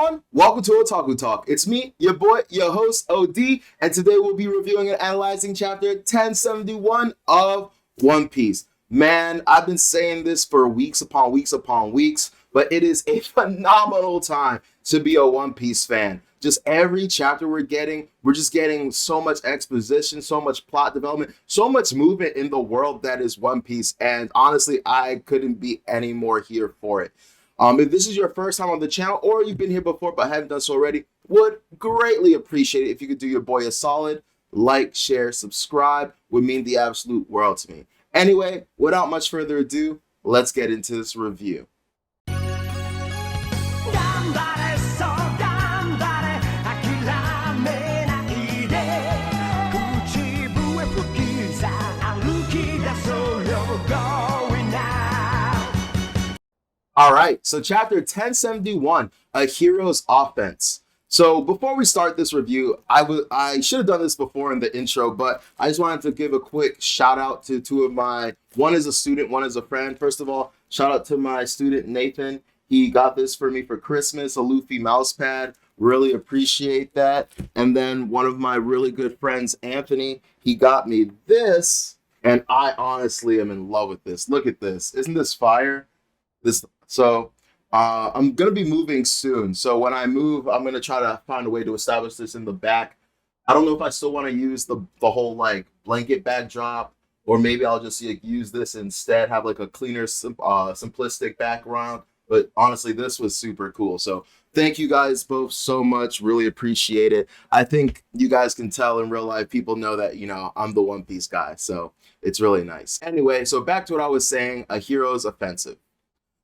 everyone, welcome to Otaku Talk. It's me, your boy, your host, OD, and today we'll be reviewing and analyzing chapter 1071 of One Piece. Man, I've been saying this for weeks upon weeks upon weeks, but it is a phenomenal time to be a One Piece fan. Just every chapter we're just getting so much exposition, so much plot development, so much movement in the world that is One Piece, and honestly, I couldn't be any more here for it. If this is your first time on the channel or you've been here before but haven't done so already, would greatly appreciate it if you could do your boy a solid, like, share, subscribe, would mean the absolute world to me. Anyway, without much further ado, let's get into this review. All right, so chapter 1071, A Hero's Offense. So before we start this review, I should have done this before in the intro, but I just wanted to give a quick shout out to two of one is a student, one is a friend. First of all, shout out to my student Nathan. He got this for me for Christmas, a Luffy mouse pad. Really appreciate that. And then one of my really good friends, Anthony, he got me this, and I honestly am in love with this. Look at this. Isn't this fire? I'm gonna be moving soon. So when I move, I'm gonna try to find a way to establish this in the back. I don't know if I still want to use the whole like blanket backdrop, or maybe I'll just like, use this instead, have like a cleaner, simplistic background. But honestly, this was super cool. So thank you guys both so much. Really appreciate it. I think you guys can tell in real life, people know that, I'm the One Piece guy. So it's really nice. Anyway, so back to what I was saying, A Hero's Offensive.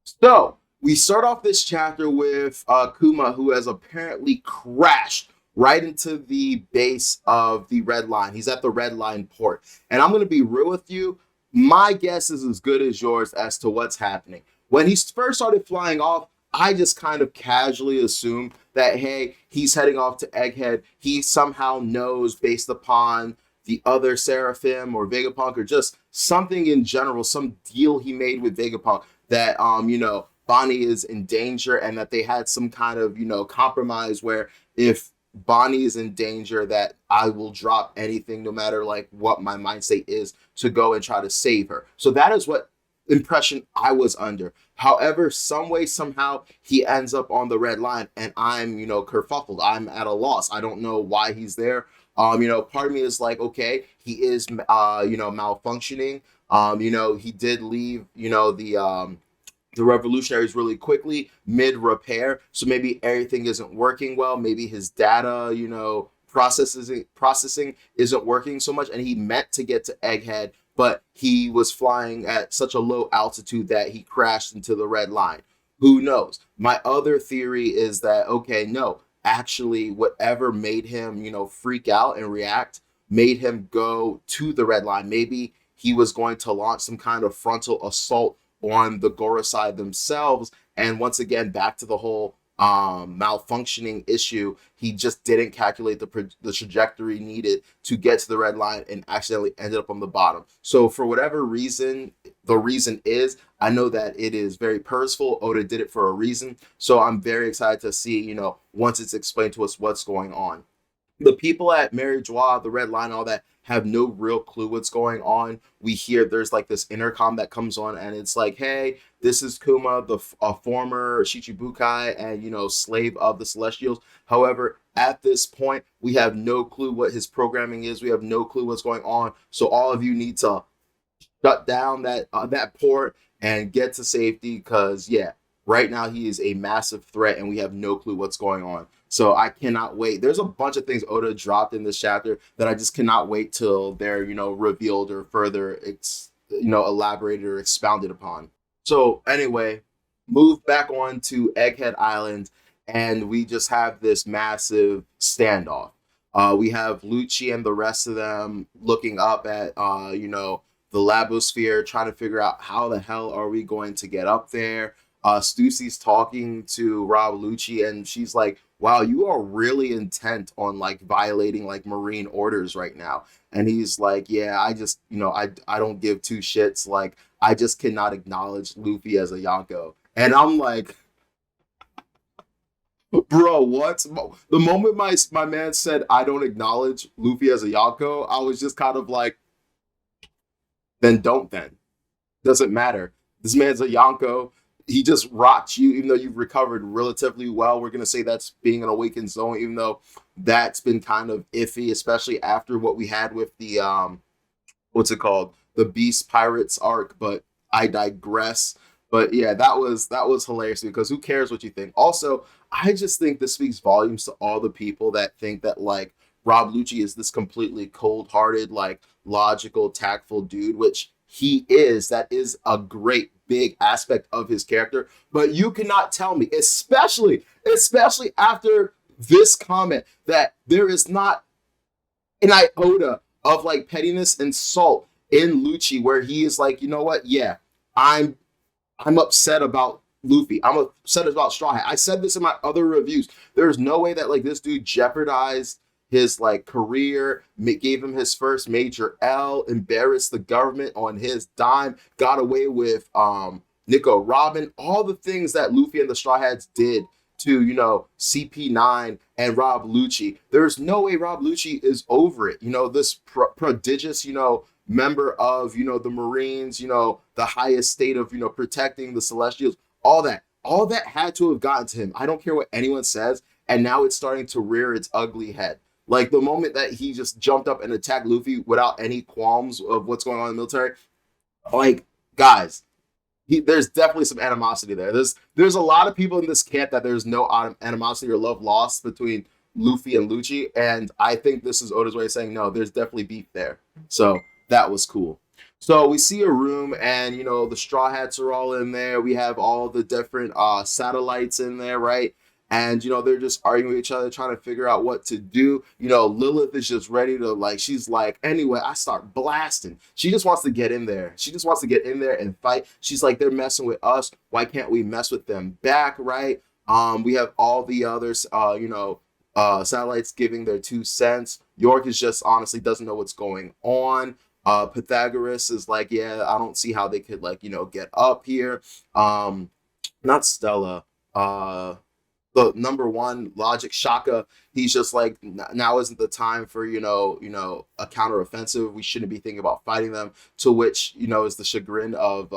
So we start off this chapter with Kuma, who has apparently crashed right into the base of the Red Line. He's at the Red Line port. And I'm going to be real with you. My guess is as good as yours as to what's happening. When he first started flying off, I just kind of casually assumed that, hey, he's heading off to Egghead. He somehow knows based upon the other Seraphim or Vegapunk or just something in general, some deal he made with Vegapunk that, Bonnie is in danger and that they had some kind of, compromise where if Bonnie is in danger, that I will drop anything, no matter like what my mind state is, to go and try to save her. So that is what impression I was under. However, some way, somehow, he ends up on the Red Line and I'm, kerfuffled. I'm at a loss. I don't know why he's there. Part of me is like, okay, he is, malfunctioning. He did leave, the revolutionaries really quickly mid repair, so maybe everything isn't working well. Maybe his data processing isn't working so much, and he meant to get to Egghead, but he was flying at such a low altitude that he crashed into the Red Line. Who knows? My other theory is that, okay, no, actually whatever made him freak out and react made him go to the Red Line. Maybe he was going to launch some kind of frontal assault on the Gorosei themselves. And once again, back to the whole malfunctioning issue, he just didn't calculate the trajectory needed to get to the Red Line and accidentally ended up on the bottom. So for whatever reason, the reason is, I know that it is very purposeful. Oda did it for a reason. So I'm very excited to see, once it's explained to us what's going on. The people at Mary Joie, the Red Line, all that, have no real clue what's going on. We hear there's like this intercom that comes on and it's like, hey, this is Kuma, the former Shichibukai and, slave of the Celestials. However, at this point, we have no clue what his programming is. We have no clue what's going on. So all of you need to shut down that port and get to safety because, yeah, right now he is a massive threat and we have no clue what's going on. So I cannot wait. There's a bunch of things Oda dropped in this chapter that I just cannot wait till they're, revealed or further, elaborated or expounded upon. So anyway, move back on to Egghead Island, and we just have this massive standoff. We have Lucci and the rest of them looking up at, the Labosphere, trying to figure out how the hell are we going to get up there. Stussy's talking to Rob Lucci, and she's like, wow, you are really intent on like violating like marine orders right now. And he's like, yeah, I just, I don't give two shits. Like, I just cannot acknowledge Luffy as a Yonko. And I'm like, Bro, what? The moment my man said I don't acknowledge Luffy as a Yonko, I was just kind of like, then don't then. Doesn't matter. This man's a Yonko. He just rocked you, even though you've recovered relatively well. We're gonna say that's being an awakened zone, even though that's been kind of iffy, especially after what we had with the what's it called? The Beast Pirates arc, but I digress. But yeah, that was hilarious because who cares what you think? Also, I just think this speaks volumes to all the people that think that like Rob Lucci is this completely cold-hearted, like logical, tactful dude, which he is. That is a great big aspect of his character. But you cannot tell me, especially after this comment, that there is not an iota of like pettiness and salt in Lucci, where he is like, you know what? Yeah, I'm I'm upset about Luffy. I'm upset about Straw Hat. I said this in my other reviews. There's no way that like this dude jeopardized his like career, gave him his first major L, embarrassed the government on his dime, got away with Nico Robin, all the things that Luffy and the Straw Hats did to, CP9 and Rob Lucci. There's no way Rob Lucci is over it. This prodigious, member of, the Marines, the highest state of, protecting the Celestials, all that had to have gotten to him. I don't care what anyone says. And now it's starting to rear its ugly head. Like the moment that he just jumped up and attacked Luffy without any qualms of what's going on in the military, like, guys, there's definitely some animosity there. There's a lot of people in this camp that there's no animosity or love lost between Luffy and Lucci, and I think this is Oda's way of saying no. There's definitely beef there. So that was cool. So we see a room, and the Straw Hats are all in there. We have all the different satellites in there, right? And they're just arguing with each other, trying to figure out what to do. Lilith is just ready to she's like, anyway, I start blasting. She just wants to get in there. She just wants to get in there and fight. She's like, they're messing with us. Why can't we mess with them back, right? We have all the others, satellites giving their 2 cents. York is just honestly doesn't know what's going on. Pythagoras is like, yeah, I don't see how they could get up here. Not Stella. The number one Logic Shaka, he's just like, now isn't the time for a counteroffensive. We shouldn't be thinking about fighting them. To which is the chagrin of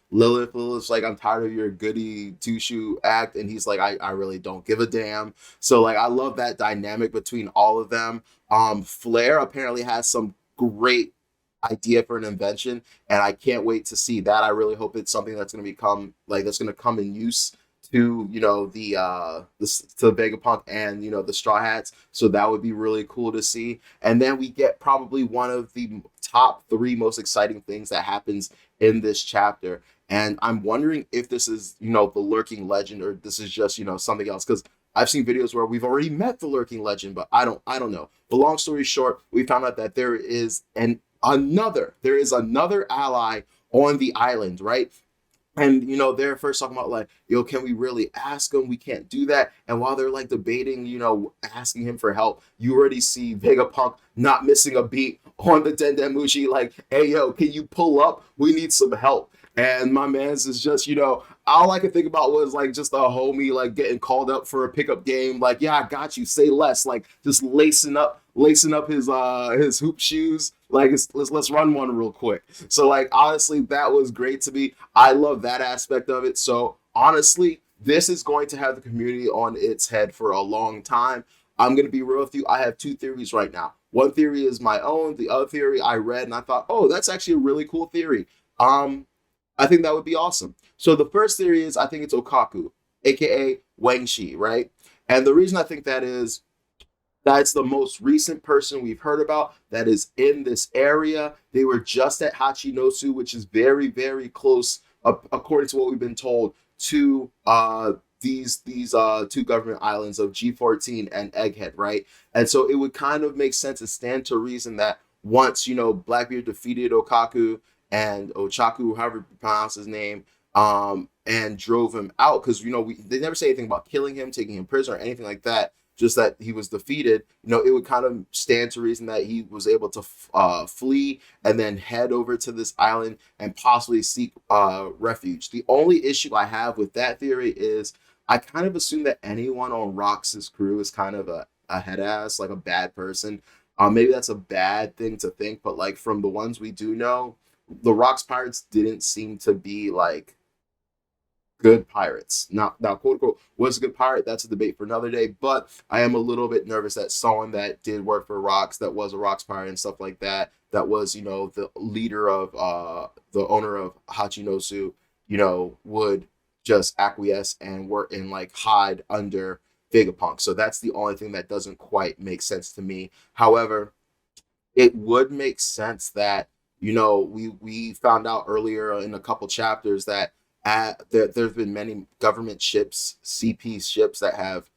Lilith. Lilith's like, I'm tired of your goody two shoe act, and he's like, I really don't give a damn. So I love that dynamic between all of them. Flare apparently has some great idea for an invention, and I can't wait to see that. I really hope it's something that's going to become that's going to come in use to to Vegapunk and the Straw Hats. So that would be really cool to see. And then we get probably one of the top 3 most exciting things that happens in this chapter. And I'm wondering if this is the lurking legend, or this is just something else, because I've seen videos where we've already met the lurking legend, but I don't know. But long story short, we found out that there is another ally on the island, right? And they're first talking about can we really ask him? We can't do that. And while they're debating, asking him for help, you already see Vegapunk not missing a beat on the Dendemushi, like, hey yo, can you pull up? We need some help. And my man's is just, all I could think about was just a homie getting called up for a pickup game. Yeah, I got you. Say less. Just lacing up his hoop shoes. Let's run one real quick. So honestly, that was great to me. I love that aspect of it. So honestly, this is going to have the community on its head for a long time. I'm gonna be real with you. I have 2 theories right now. One theory is my own. The other theory I read and I thought, oh, that's actually a really cool theory. I think that would be awesome. So the first theory is I think it's Okaku, aka Wang Shi, right? And the reason I think that is that's the most recent person we've heard about that is in this area. They were just at Hachinosu, which is very, very close, according to what we've been told, to these 2 government islands of G14 and Egghead, right? And so it would kind of make sense and stand to reason that once Blackbeard defeated Okaku and Ochaku, however you pronounce his name, and drove him out, because they never say anything about killing him, taking him prisoner, or anything like that. Just that he was defeated. It would kind of stand to reason that he was able to flee and then head over to this island and possibly seek refuge. The only issue I have with that theory is I kind of assume that anyone on Rox's crew is kind of a head ass, like a bad person. Maybe that's a bad thing to think, but like from the ones we do know, the Rocks pirates didn't seem to be like good pirates. Now, quote unquote, was a good pirate. That's a debate for another day. But I am a little bit nervous that someone that did work for Rocks, that was a Rocks pirate and stuff like that, that was the leader of the owner of Hachinosu, would just acquiesce and work and like hide under Vegapunk. So that's the only thing that doesn't quite make sense to me. However, it would make sense that we found out earlier in a couple chapters that there's been many government ships, CP ships, that have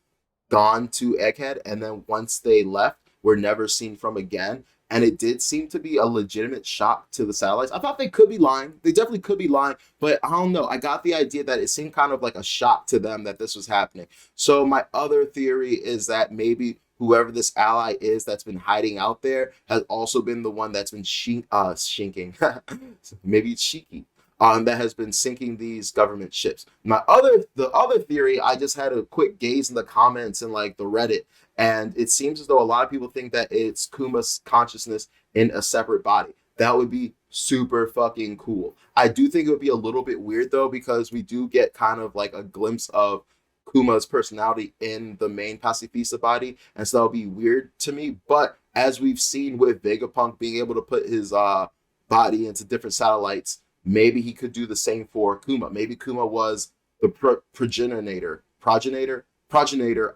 gone to Egghead, and then once they left, were never seen from again. And it did seem to be a legitimate shock to the satellites. I thought they could be lying. They definitely could be lying, but I don't know. I got the idea that it seemed kind of like a shock to them that this was happening. So my other theory is that maybe whoever this ally is that's been hiding out there has also been the one that's been shinking. Maybe it's Shiki, that has been sinking these government ships. The other theory, I just had a quick gaze in the comments and like the Reddit, and it seems as though a lot of people think that it's Kuma's consciousness in a separate body. That would be super fucking cool. I do think it would be a little bit weird though, because we do get kind of like a glimpse of Kuma's personality in the main Pacifista body, and so that'll be weird to me. But as we've seen with Vegapunk being able to put his body into different satellites, maybe he could do the same for Kuma. Maybe Kuma was the progenitor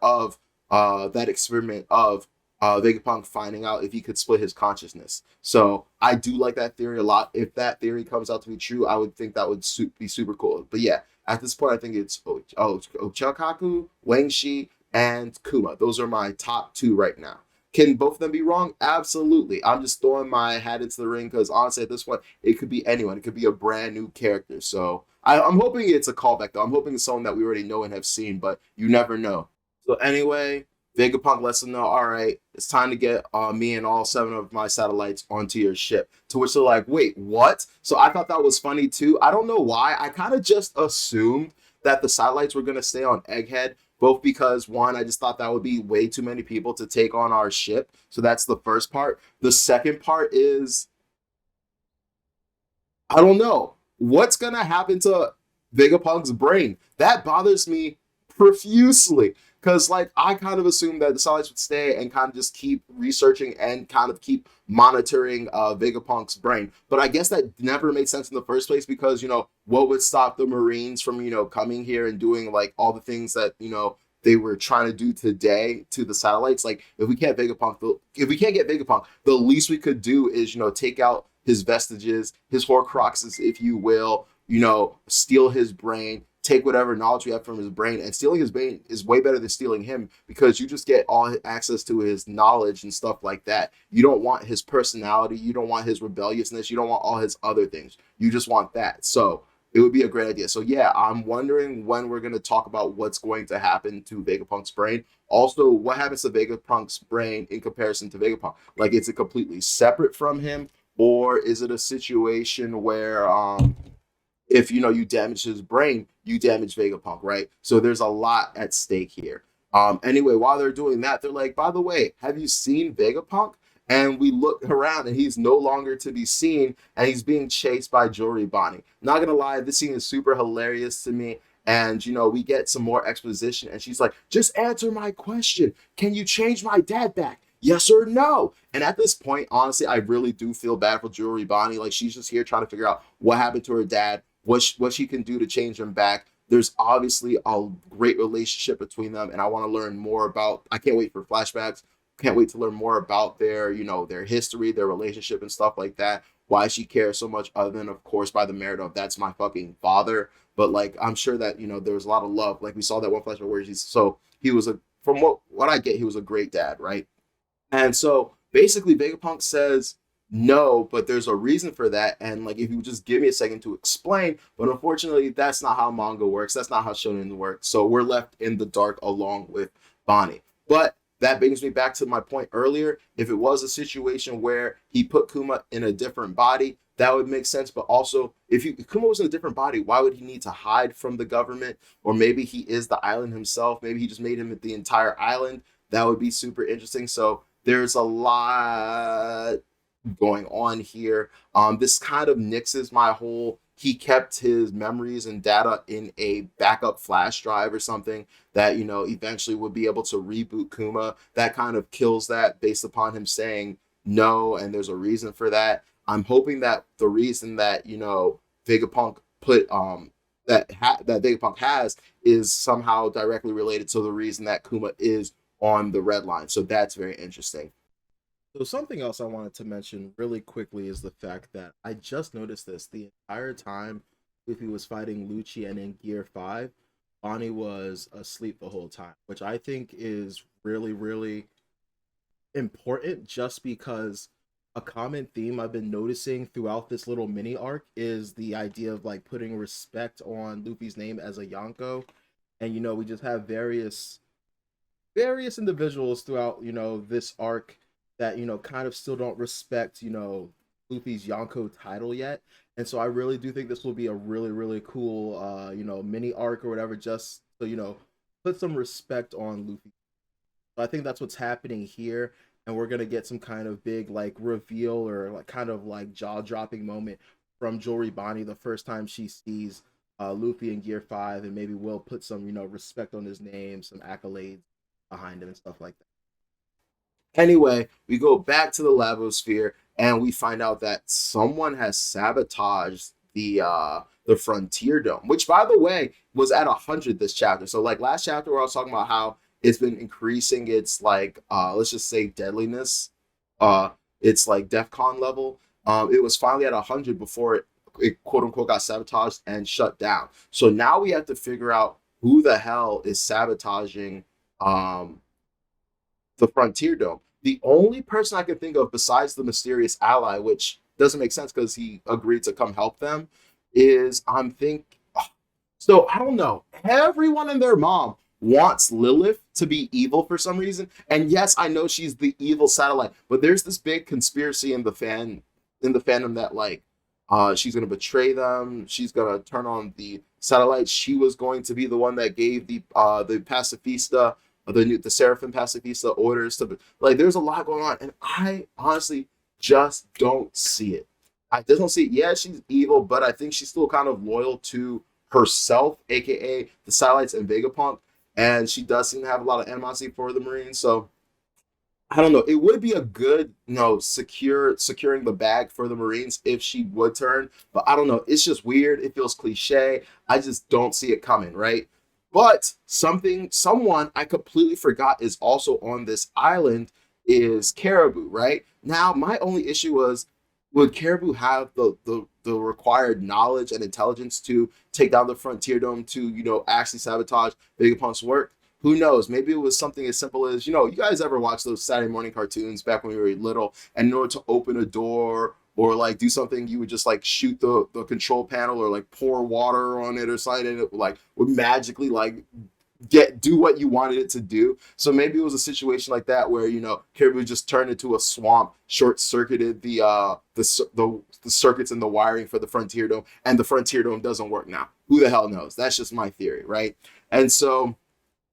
of that experiment of Vegapunk finding out if he could split his consciousness. So I do like that theory a lot. If that theory comes out to be true, I would think that would be super cool. But yeah, at this point, I think it's Ochakaku, Wangshi, and Kuma. Those are my top two right now. Can both of them be wrong? Absolutely. I'm just throwing my hat into the ring because honestly, at this point, it could be anyone. It could be a brand new character. So I'm hoping it's a callback, though. I'm hoping it's someone that we already know and have seen, but you never know. So anyway, Vegapunk lets them know, all right, it's time to get me and all 7 of my satellites onto your ship. To which they're like, wait, what? So I thought that was funny too. I don't know why. I kind of just assumed that the satellites were going to stay on Egghead, both because, one, I just thought that would be way too many people to take on our ship. So that's the first part. The second part is, I don't know. What's going to happen to Vegapunk's brain? That bothers me profusely. Because, like, I kind of assumed that the satellites would stay and kind of just keep researching and kind of keep monitoring Vegapunk's brain. But I guess that never made sense in the first place because, what would stop the Marines from, coming here and doing, like, all the things that, they were trying to do today to the satellites? Like, if we can't get Vegapunk, the least we could do is, take out his vestiges, his Horcruxes, if you will, steal his brain, take whatever knowledge we have from his brain. And stealing his brain is way better than stealing him because you just get all access to his knowledge and stuff like that. You don't want his personality. You don't want his rebelliousness. You don't want all his other things. You just want that. So it would be a great idea. So yeah, I'm wondering when we're going to talk about what's going to happen to Vegapunk's brain. Also, what happens to Vegapunk's brain in comparison to Vegapunk? Like, is it completely separate from him? Or is it a situation where if you damage his brain, you damage Vegapunk, right? So there's a lot at stake here. Anyway, while they're doing that, they're like, by the way, have you seen Vegapunk? And we look around and he's no longer to be seen and he's being chased by Joribani. Not gonna lie, this scene is super hilarious to me. And we get some more exposition and she's like, just answer my question. Can you change my dad back? Yes or no? And at this point, honestly, I really do feel bad for Joribani. Like, she's just here trying to figure out what happened to her dad, what she can do to change him back. There's obviously a great relationship between them, and I want to learn more about. I can't wait for flashbacks. Can't wait to learn more about their, their history, their relationship, and stuff like that. Why she cares so much, other than, of course, by the merit of that's my fucking father. But like, I'm sure that there was a lot of love. Like we saw that one flashback where he was from what I get, he was a great dad, right? And so basically, Vegapunk says no, but there's a reason for that. And like, if you just give me a second to explain, but unfortunately, that's not how manga works. That's not how shonen works. So we're left in the dark along with Bonnie. But that brings me back to my point earlier. If it was a situation where he put Kuma in a different body, that would make sense. But also, if Kuma was in a different body, why would he need to hide from the government? Or maybe he is the island himself. Maybe he just made him the entire island. That would be super interesting. So there's a lot going on here. This kind of nixes my whole. He kept his memories and data in a backup flash drive or something that eventually would be able to reboot Kuma. That kind of kills that based upon him saying no, and there's a reason for that. I'm hoping that the reason that Vegapunk put that Vegapunk has is somehow directly related to the reason that Kuma is on the red line. So that's very interesting. So something else I wanted to mention really quickly is the fact that I just noticed this the entire time Luffy was fighting Lucci and in Gear 5, Bonnie was asleep the whole time, which I think is really, really important just because a common theme I've been noticing throughout this little mini arc is the idea of like putting respect on Luffy's name as a Yonko. And we just have various individuals throughout this arc that kind of still don't respect Luffy's Yonko title yet. And so I really do think this will be a really, really cool mini arc or whatever, just so put some respect on Luffy. So I think that's what's happening here, and we're gonna get some kind of big like reveal or like kind of like jaw dropping moment from Jewelry Bonnie the first time she sees Luffy in Gear 5, and maybe we'll put some respect on his name, some accolades behind him and stuff like that. Anyway, we go back to the Lavosphere and we find out that someone has sabotaged the Frontier Dome, which by the way was at 100 this chapter. So like last chapter where I was talking about how it's been increasing its like let's just say deadliness, it's like DEFCON level. It was finally at 100 before it quote unquote got sabotaged and shut down. So now we have to figure out who the hell is sabotaging the Frontier Dome. The only person I can think of besides the mysterious ally, which doesn't make sense because he agreed to come help them, is so I don't know. Everyone and their mom wants Lilith to be evil for some reason. And yes, I know she's the evil satellite, but there's this big conspiracy in the fandom that like she's gonna betray them, she's gonna turn on the satellite. She was going to be the one that gave the pacifista the Seraphim Pacifista orders to like. There's a lot going on, and I honestly just don't see it. I just don't see it. Yeah, she's evil, but I think she's still kind of loyal to herself, aka the Satellites and Vegapunk, and she does seem to have a lot of animosity for the Marines. So I don't know. It would be a good, securing the bag for the Marines if she would turn, but I don't know. It's just weird. It feels cliche. I just don't see it coming, right? But someone I completely forgot is also on this island is Caribou, right? Now, my only issue was, would Caribou have the required knowledge and intelligence to take down the Frontier Dome to, actually sabotage Vegapunk's work? Who knows? Maybe it was something as simple as, you guys ever watch those Saturday morning cartoons back when we were little, and in order to open a door or like do something, you would just like shoot the control panel or like pour water on it or something, and it would magically like do what you wanted it to do. So maybe it was a situation like that where Caribou just turned into a swamp, short circuited the circuits and the wiring for the Frontier Dome, and the Frontier Dome doesn't work now. Who the hell knows? That's just my theory, right? And so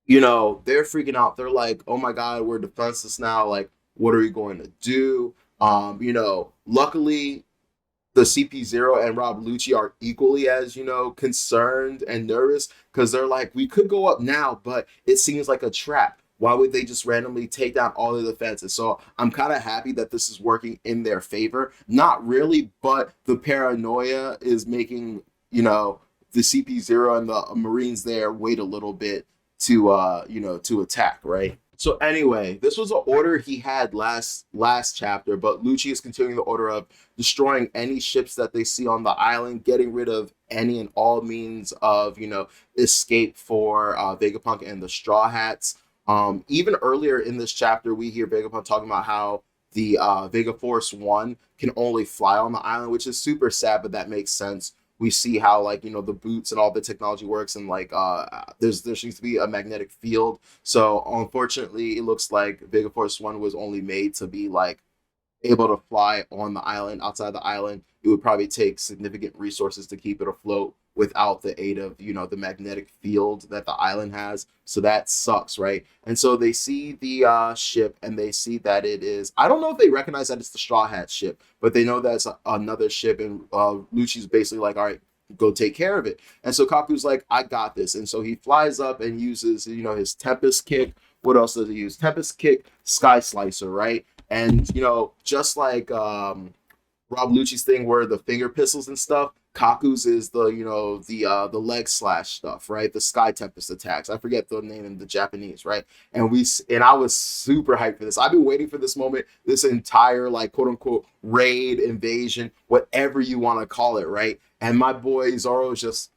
they're freaking out. They're like, oh my God, we're defenseless now. Like, what are we going to do? Luckily, the CP0 and Rob Lucci are equally as, concerned and nervous because they're like, we could go up now, but it seems like a trap. Why would they just randomly take down all the defenses? So I'm kind of happy that this is working in their favor. Not really, but the paranoia is making, the CP0 and the Marines there wait a little bit to attack, right? So anyway, this was an order he had last chapter, but Lucci is continuing the order of destroying any ships that they see on the island, getting rid of any and all means of, escape for Vegapunk and the Straw Hats. Even earlier in this chapter, we hear Vegapunk talking about how the Vega Force 1 can only fly on the island, which is super sad, but that makes sense we see how like the boots and all the technology works, and like there seems to be a magnetic field. So unfortunately, it looks like Vega Force One was only made to be like able to fly on the island. Outside the island, it would probably take significant resources to keep it afloat without the aid of the magnetic field that the island has. So that sucks, right? And so they see the ship, and they see that it is, I don't know if they recognize that it's the Straw Hat ship, but they know that's another ship. And Lucci's basically like, all right, go take care of it. And so Kaku's like, I got this. And so he flies up and uses his Tempest kick. What else does he use? Tempest kick, Sky Slicer, right? And just like Rob Lucci's thing where the finger pistols and stuff, Kaku's is the the leg slash stuff, right? The Sky Tempest attacks. I forget the name in the Japanese, right? And I was super hyped for this. I've been waiting for this moment, this entire like quote unquote raid, invasion, whatever you want to call it, right? And my boy Zoro is just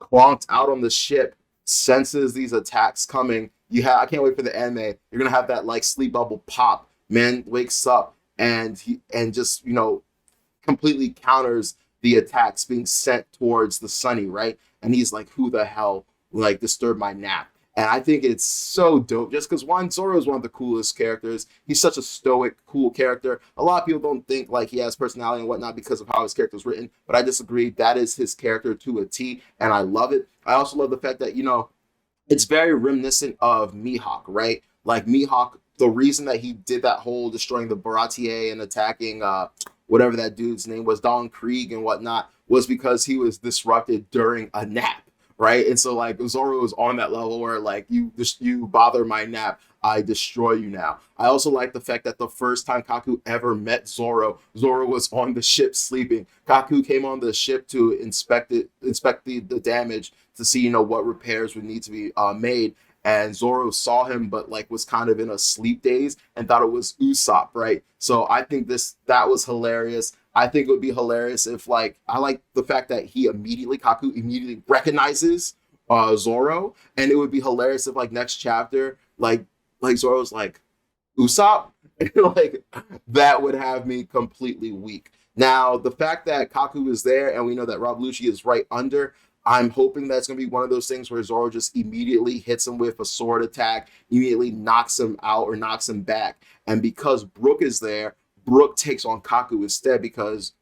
clonked out on the ship, senses these attacks coming. I can't wait for the anime. You're gonna have that like sleep bubble pop. Man wakes up and just completely counters the attacks being sent towards the Sunny, right? And he's like, who the hell like disturbed my nap? And I think it's so dope just because Zoro is one of the coolest characters. He's such a stoic, cool character. A lot of people don't think like he has personality and whatnot because of how his character is written, but I disagree. That is his character to a T, and I love it. I also love the fact that, it's very reminiscent of Mihawk, right? Like Mihawk, the reason that he did that whole destroying the Baratier and attacking whatever that dude's name was, Don Krieg and whatnot, was because he was disrupted during a nap, right? And so like Zoro is on that level where like you bother my nap, I destroy you now. I also like the fact that the first time Kaku ever met Zoro, Zoro was on the ship sleeping. Kaku came on the ship to inspect the damage to see what repairs would need to be made. And Zoro saw him, but like was kind of in a sleep daze and thought it was Usopp, right? So I think that was hilarious. I think it would be hilarious if like I like the fact that Kaku immediately recognizes Zoro, and it would be hilarious if like next chapter like Zoro's like Usopp, like that would have me completely weak. Now the fact that Kaku is there and we know that Rob Lucci is right under, I'm hoping that's going to be one of those things where Zoro just immediately hits him with a sword attack, immediately knocks him out or knocks him back. And because Brook is there, Brook takes on Kaku instead because,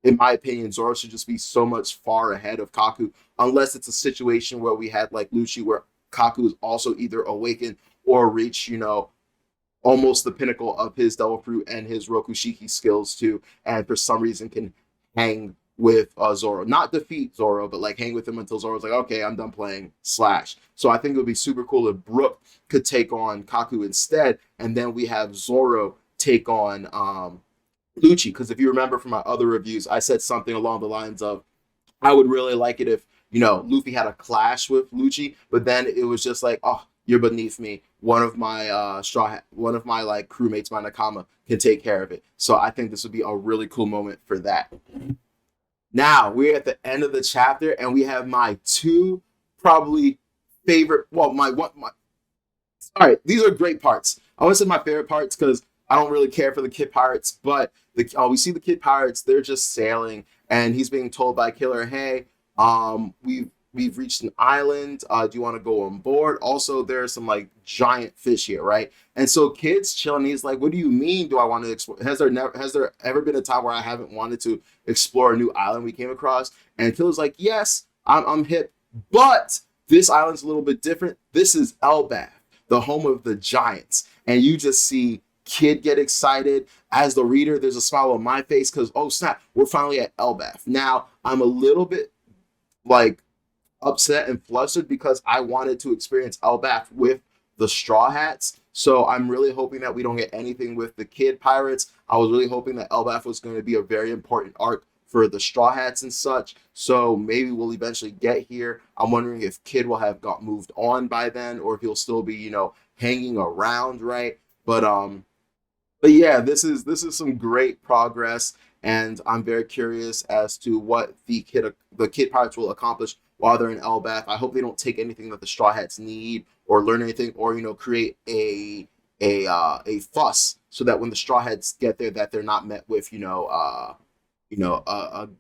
in my opinion, Zoro should just be so much far ahead of Kaku, unless it's a situation where we had like Lucci where Kaku is also either awakened or reach, almost the pinnacle of his Devil Fruit and his Rokushiki skills too, and for some reason can hang with Zoro. Not defeat Zoro, but like hang with him until Zoro's like, okay, I'm done playing Slash. So I think it would be super cool if Brook could take on Kaku instead, and then we have Zoro take on Lucci. Because if you remember from my other reviews, I said something along the lines of, I would really like it if, Luffy had a clash with Lucci, but then it was just like, oh, you're beneath me. One of my like crewmates, my Nakama, can take care of it. So I think this would be a really cool moment for that. Now we're at the end of the chapter, and we have my two probably favorite. Well, my one. My all right, these are great parts. I want to say my favorite parts because I don't really care for the Kid Pirates, but we see the Kid Pirates. They're just sailing, and he's being told by Killer, "Hey, we've reached an island. Do you want to go on board? Also, there's some like giant fish here, right?" And so Kid's chilling. He's like, "What do you mean? Do I want to explore? Has there ever been a time where I haven't wanted to explore a new island we came across?" And Killer's like, "Yes, I'm hip, but this island's a little bit different. This is Elbaf, the home of the giants." And you just see Kid get excited. As the reader, there's a smile on my face because, oh snap, we're finally at Elbaf. Now I'm a little bit like upset and flustered because I wanted to experience Elbaf with the Straw Hats. So I'm really hoping that we don't get anything with the Kid Pirates. I was really hoping that Elbaf was going to be a very important arc for the Straw Hats and such. So maybe we'll eventually get here. I'm wondering if Kid will have got moved on by then, or if he'll still be, hanging around, right? But yeah, this is some great progress, and I'm very curious as to what the Kid Pirates will accomplish while they're in Elbaf. I hope they don't take anything that the Straw Hats need or learn anything, or create a fuss so that when the Straw Hats get there, that they're not met with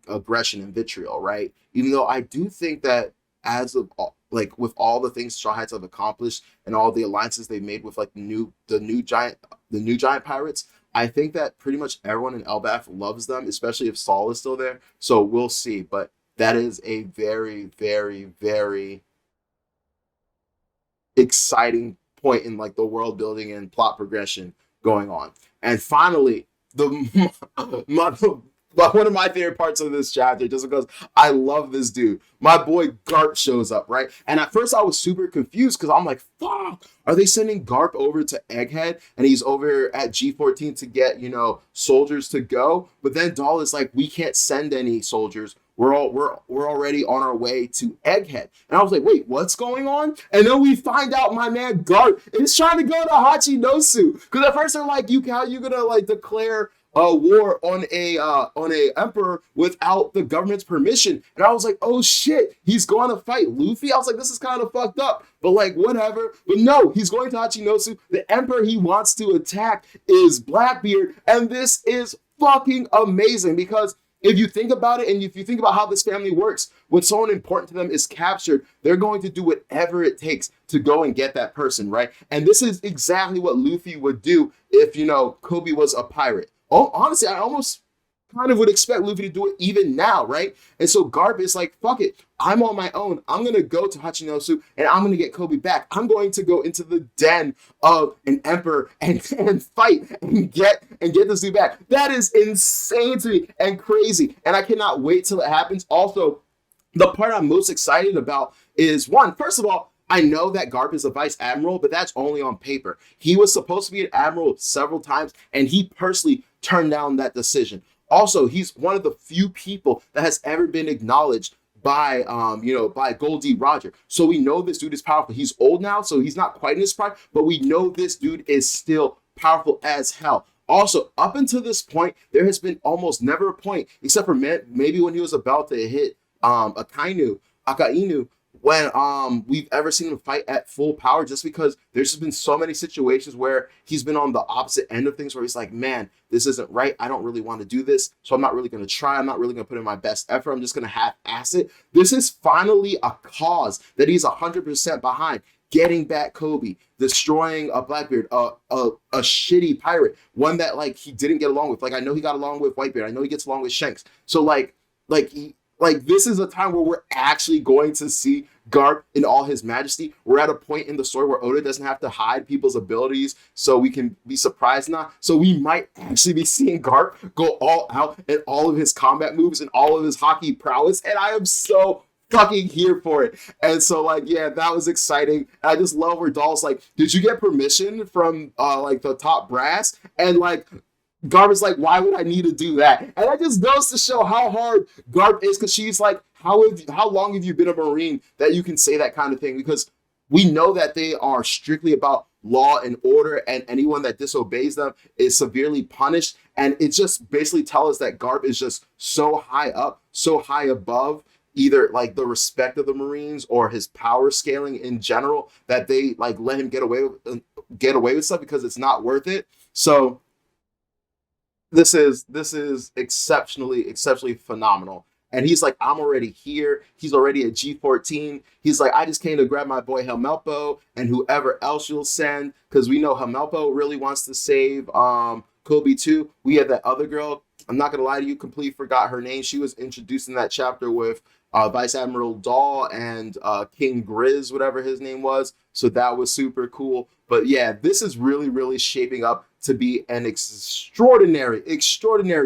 aggression and vitriol, right? Even though I do think that as of like with all the things Straw Hats have accomplished and all the alliances they've made with like the new giant pirates, I think that pretty much everyone in Elbaf loves them, especially if Saul is still there. So we'll see. But that is a very, very, very exciting point in like the world building and plot progression going on. And finally, the my, one of my favorite parts of this chapter, just because I love this dude. My boy Garp shows up, right? And at first I was super confused because I'm like, fuck, are they sending Garp over to Egghead and he's over at G14 to get, soldiers to go? But then Dahl is like, we can't send any soldiers. We're already on our way to Egghead. And I was like, wait, what's going on? And then we find out my man Garp is trying to go to Hachinosu. Because at first they're like, how you gonna like declare a war on a emperor without the government's permission? And I was like, oh shit, he's going to fight Luffy. I was like, this is kind of fucked up, but like whatever. But no, he's going to Hachinosu. The emperor he wants to attack is Blackbeard, and this is fucking amazing because if you think about it and if you think about how this family works, when someone important to them is captured, they're going to do whatever it takes to go and get that person, right? And this is exactly what Luffy would do if, Kobe was a pirate. Oh, honestly, I almost kind of would expect Luffy to do it even now, right? And so Garp is like, fuck it, I'm on my own. I'm going to go to Hachinosu and I'm going to get Kobe back. I'm going to go into the den of an emperor and fight and get this dude back. That is insane to me and crazy. And I cannot wait till it happens. Also, the part I'm most excited about is one, first of all, I know that Garp is a vice admiral, but that's only on paper. He was supposed to be an admiral several times, and he personally turned down that decision. Also, he's one of the few people that has ever been acknowledged by Goldie Roger. So we know this dude is powerful. He's old now, so he's not quite in his prime, but we know this dude is still powerful as hell. Also, up until this point, there has been almost never a point, except for maybe when he was about to hit Akainu, when we've ever seen him fight at full power, just because there's just been so many situations where he's been on the opposite end of things where he's like, man, this isn't right. I don't really want to do this. So I'm not really going to try. I'm not really going to put in my best effort. I'm just going to half-ass it. This is finally a cause that he's 100% behind. Getting back Kobe, destroying a Blackbeard, a shitty pirate, one that like he didn't get along with. Like I know he got along with Whitebeard. I know he gets along with Shanks. So like this is a time where we're actually going to see Garp in all his majesty. We're at a point in the story where Oda doesn't have to hide people's abilities so we can be surprised now. So we might actually be seeing Garp go all out in all of his combat moves and all of his hockey prowess. And I am so fucking here for it. And so like, yeah, that was exciting. I just love where Dahl's like, did you get permission from like the top brass? And like, Garp is like, why would I need to do that? And that just goes to show how hard Garp is, because she's like, how long have you been a Marine that you can say that kind of thing? Because we know that they are strictly about law and order, and anyone that disobeys them is severely punished. And it just basically tells us that Garp is just so high up, so high above either like the respect of the Marines or his power scaling in general, that they like let him get away with stuff because it's not worth it. So this is exceptionally phenomenal. And he's like, I'm already here. He's already at G14. He's like, I just came to grab my boy Helmelpo and whoever else you'll send, because we know Helmelpo really wants to save Kobe too. We had that other girl. I'm not gonna lie to you, completely forgot her name. She was introduced in that chapter with Vice Admiral Dahl and King Grizz, whatever his name was. So that was super cool. But yeah, this is really shaping up to be an extraordinary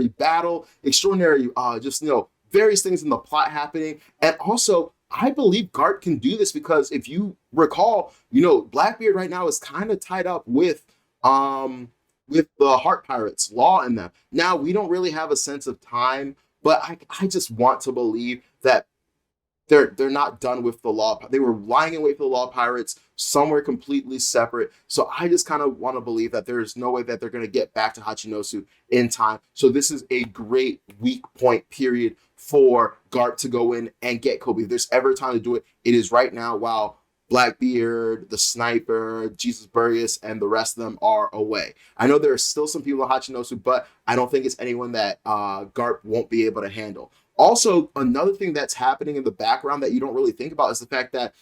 battle, extraordinary, various things in the plot happening. And also, I believe Garp can do this because if you recall, Blackbeard right now is kind of tied up with the Heart Pirates, Law and them. Now, we don't really have a sense of time, but I just want to believe that they're not done with the Law. They were lying in wait for the Law Pirates, somewhere completely separate. So I just kind of want to believe that there's no way that they're going to get back to Hachinosu in time. So this is a great weak point period for Garp to go in and get Kobe. If there's ever a time to do it, it is right now, while Blackbeard, the Sniper, Jesus Burgess, and the rest of them are away. I know there are still some people in Hachinosu, but I don't think it's anyone that Garp won't be able to handle. Also, another thing that's happening in the background that you don't really think about is the fact that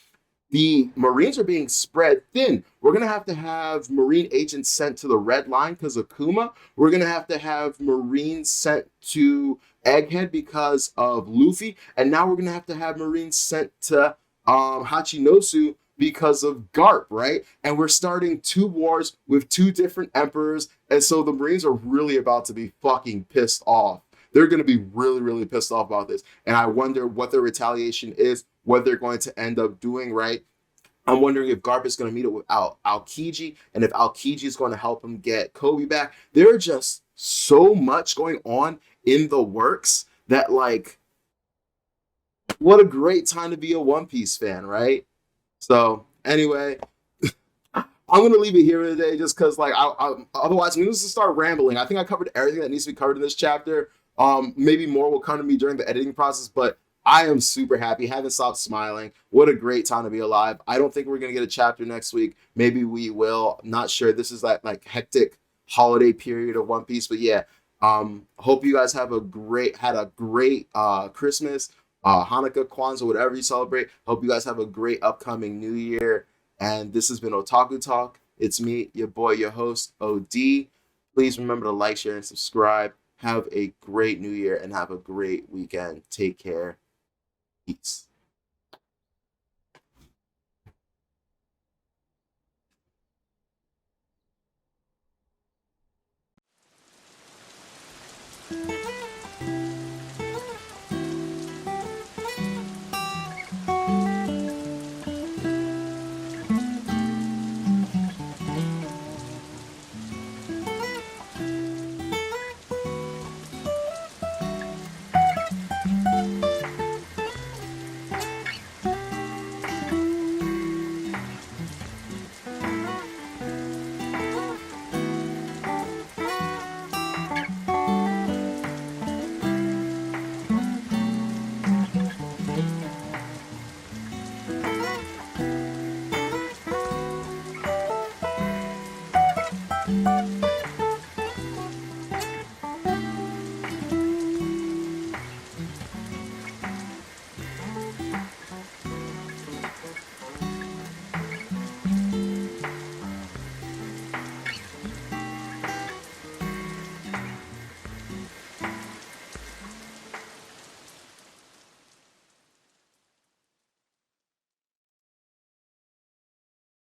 the Marines are being spread thin. We're going to have Marine agents sent to the Red Line because of Kuma. We're going to have Marines sent to Egghead because of Luffy. And now we're going to have Marines sent to Hachinosu because of Garp, right? And we're starting two wars with two different emperors. And so the Marines are really about to be fucking pissed off. They're going to be really, really pissed off about this. And I wonder what their retaliation is, what they're going to end up doing, right? I'm wondering if Garp is going to meet up with Aokiji, and if Aokiji is going to help him get Kobe back. There are just so much going on in the works that, like, what a great time to be a One Piece fan, right? So, anyway, I'm gonna leave it here today just because, like, otherwise I'm gonna just start rambling. I think I covered everything that needs to be covered in this chapter. Maybe more will come to me during the editing process, but I am super happy. Haven't stopped smiling. What a great time to be alive. I don't think we're gonna get a chapter next week. Maybe we will. Not sure. This is that like hectic holiday period of One Piece, but yeah. Hope you guys had a great Christmas, Hanukkah, Kwanzaa, whatever you celebrate. Hope you guys have a great upcoming New Year. And this has been Otaku Talk. It's me, your boy, your host, OD. Please remember to like, share, and subscribe. Have a great New Year and have a great weekend. Take care. Peace.